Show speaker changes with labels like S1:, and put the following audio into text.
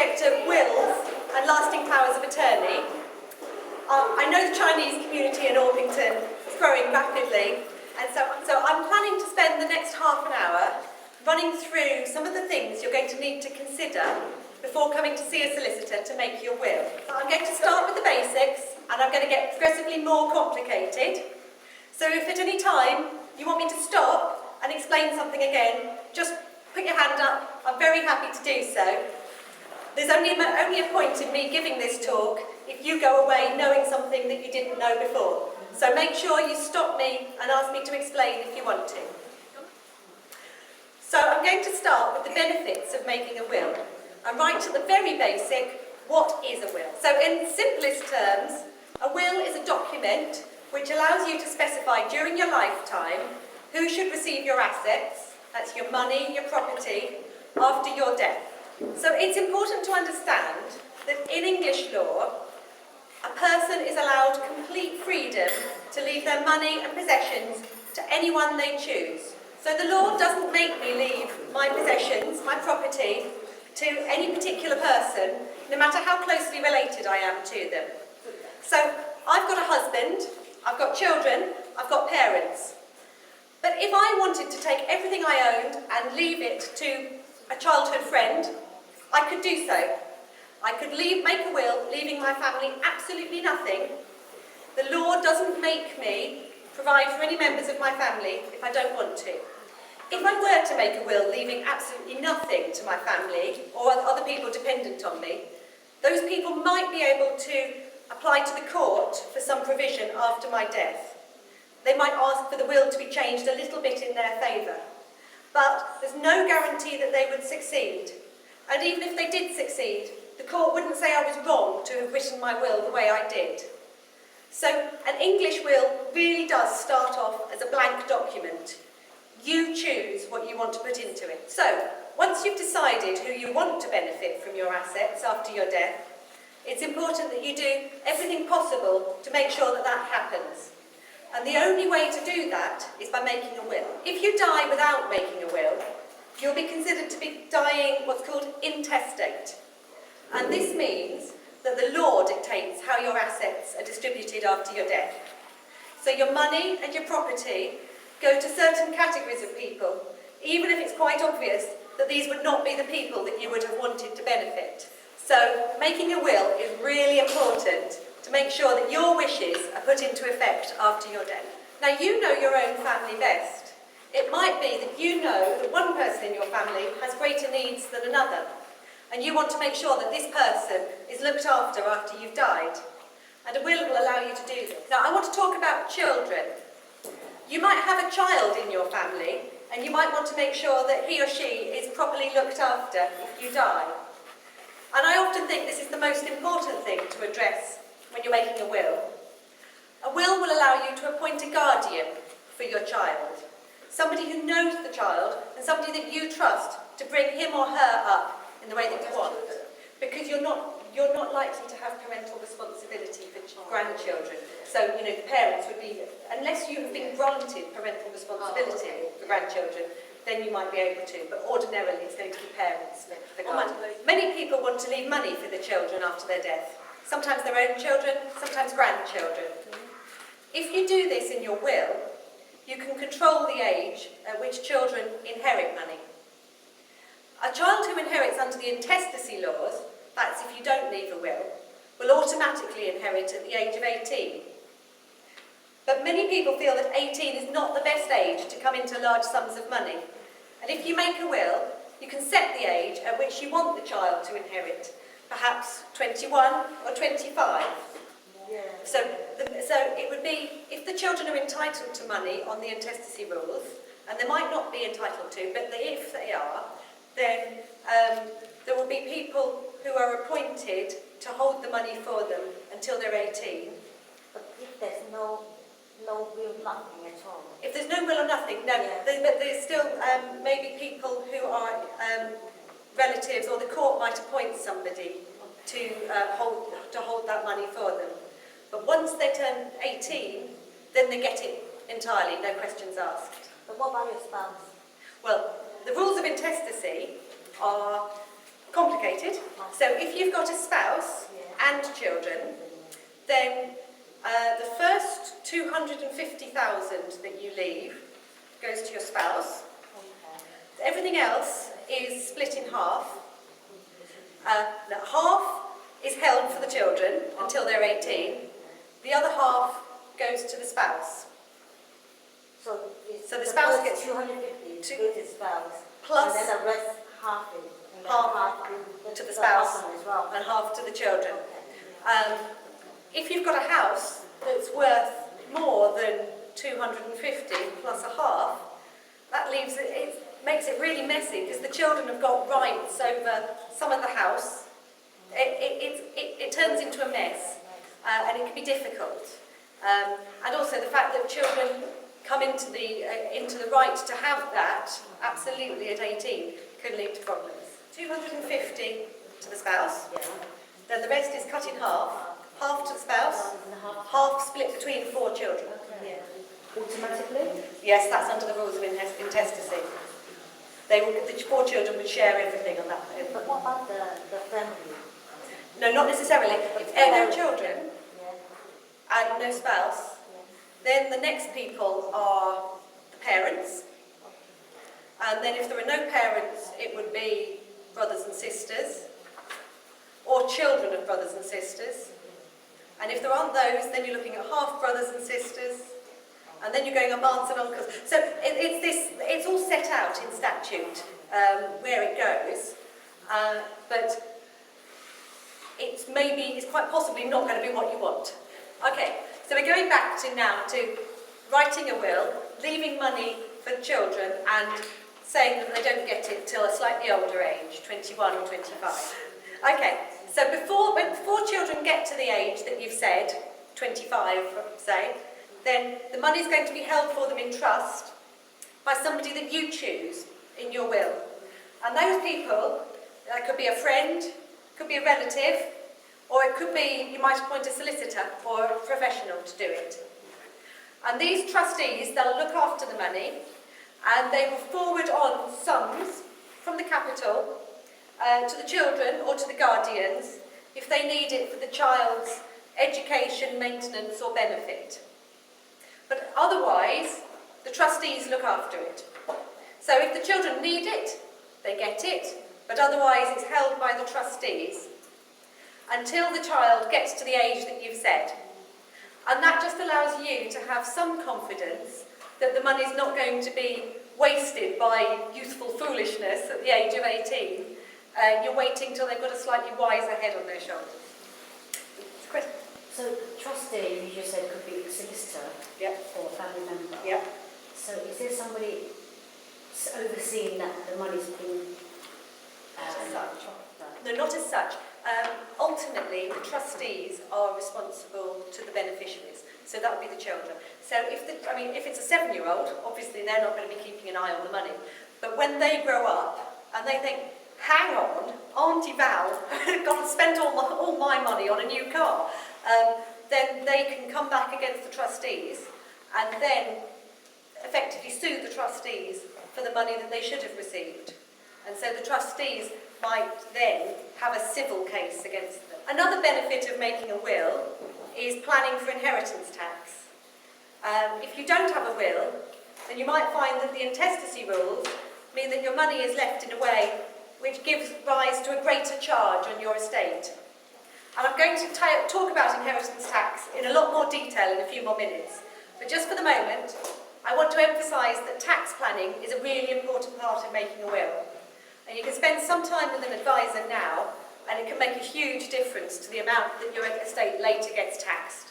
S1: subject of wills and lasting powers of attorney. I know the Chinese community in Orpington is growing rapidly, and so I'm planning to spend the next half an hour running through some of the things you're going to need to consider before coming to see a solicitor to make your will. I'm going to start with the basics, and I'm going to get progressively more complicated. So if at any time you want me to stop and explain something again, just put your hand up. I'm very happy to do so. There's only a point in me giving this talk if you go away knowing something that you didn't know before. So make sure you stop me and ask me to explain if you want to. So I'm going to start with the benefits of making a will. And right to the very basic, what is a will? So in simplest terms, a will is a document which allows you to specify during your lifetime who should receive your assets, that's your money, your property, after your death. So it's important to understand that in English law, a person is allowed complete freedom to leave their money and possessions to anyone they choose. So the law doesn't make me leave my possessions, my property, to any particular person, no matter how closely related I am to them. So I've got a husband, I've got children, I've got parents. But if I wanted to take everything I owned and leave it to a childhood friend, I could do so. I could make a will, leaving my family absolutely nothing. The law doesn't make me provide for any members of my family if I don't want to. If I were to make a will leaving absolutely nothing to my family or other people dependent on me, those people might be able to apply to the court for some provision after my death. They might ask for the will to be changed a little bit in their favour. But there's no guarantee that they would succeed. And even if they did succeed, the court wouldn't say I was wrong to have written my will the way I did. So an English will really does start off as a blank document. You choose what you want to put into it. So once you've decided who you want to benefit from your assets after your death, it's important that you do everything possible to make sure that that happens. And the only way to do that is by making a will. If you die without making a will, you'll be considered to be dying what's called intestate. And this means that the law dictates how your assets are distributed after your death. So your money and your property go to certain categories of people, even if it's quite obvious that these would not be the people that you would have wanted to benefit. So making a will is really important to make sure that your wishes are put into effect after your death. Now you know your own family best. It might be that you know that one person in your family has greater needs than another, and you want to make sure that this person is looked after you've died. And a will allow you to do this. Now I want to talk about children. You might have a child in your family, and you might want to make sure that he or she is properly looked after if you die. And I often think this is the most important thing to address when you're making a will. A will allow you to appoint a guardian for your child. Somebody who knows the child and somebody that you trust to bring him or her up in the way that you want. Because you're not likely to have parental responsibility for grandchildren. So, the parents would be, unless you have been granted parental responsibility for grandchildren, then you might be able to, but ordinarily it's going to be parents for the guardian. Many people want to leave money for the children after their death. Sometimes their own children, sometimes grandchildren. If you do this in your will, you can control the age at which children inherit money. A child who inherits under the intestacy laws, that's if you don't leave a will automatically inherit at the age of 18. But many people feel that 18 is not the best age to come into large sums of money. And if you make a will, you can set the age at which you want the child to inherit, perhaps 21 or 25. Yeah. So it would be, if the children are entitled to money on the intestacy rules, and they might not be entitled to, but if they are, then there will be people who are appointed to hold the money for them until they're 18.
S2: But if there's no will, nothing at all.
S1: If there's no will or nothing, no. Yeah. But there's still maybe people who are relatives, or the court might appoint somebody to hold that money for them. But once they turn 18, then they get it entirely, no questions asked.
S2: But what about your spouse?
S1: Well, the rules of intestacy are complicated. So if you've got a spouse and children, then the first 250,000 that you leave goes to your spouse. Everything else is split in half. Half is held for the children until they're 18. The other half goes to the spouse.
S2: So
S1: the spouse gets
S2: 250 to the spouse.
S1: Plus
S2: and then the rest half is
S1: half to the spouse
S2: as well.
S1: and half to the children. If you've got a house that's worth more than 250 plus a half, that leaves it makes it really messy because the children have got rights over some of the house. It turns into a mess, and it can be difficult. And also the fact that children come into the right to have that absolutely at 18 could lead to problems. 250 to the spouse, then the rest is cut in half to the spouse, half split between 4 children.
S2: Automatically?
S1: Yes, that's under the rules of intestacy. The 4 children would share everything on that.
S2: But what about the family?
S1: No, not necessarily. If there are no children and no spouse, then the next people are the parents. And then if there are no parents, it would be brothers and sisters, or children of brothers and sisters. And if there aren't those, then you're looking at half brothers and sisters, and then you're going up aunts and uncles. So it's all set out in statute where it goes, but it's quite possibly not going to be what you want. Okay, so we're going back to writing a will, leaving money for children, and saying that they don't get it till a slightly older age, 21 or 25. Okay, so before children get to the age that you've said, 25, say, then the money is going to be held for them in trust by somebody that you choose in your will. And those people, could be a friend, could be a relative, or it could be, you might appoint a solicitor or a professional to do it. And these trustees, they'll look after the money, and they will forward on sums from the capital to the children or to the guardians if they need it for the child's education, maintenance or benefit. But otherwise, the trustees look after it. So if the children need it, they get it, but otherwise it's held by the trustees until the child gets to the age that you've said. And that just allows you to have some confidence that the money's not going to be wasted by youthful foolishness at the age of 18. You're waiting till they've got a slightly wiser head on their shoulders. Question?
S3: So the trustee, you just said, could be a solicitor or a family member.
S1: Yeah.
S3: So is there somebody overseeing that the money's been...
S1: As such. No, not as such. Ultimately, the trustees are responsible to the beneficiaries. So that would be the children. So if it's a 7-year-old, obviously they're not going to be keeping an eye on the money. But when they grow up and they think, hang on, Auntie Val got spent all my money on a new car, then they can come back against the trustees and then effectively sue the trustees for the money that they should have received. And so the trustees might then have a civil case against them. Another benefit of making a will is planning for inheritance tax. If you don't have a will, then you might find that the intestacy rules mean that your money is left in a way which gives rise to a greater charge on your estate. And I'm going to talk about inheritance tax in a lot more detail in a few more minutes. But just for the moment, I want to emphasise that tax planning is a really important part of making a will. And you can spend some time with an advisor now, and it can make a huge difference to the amount that your estate later gets taxed.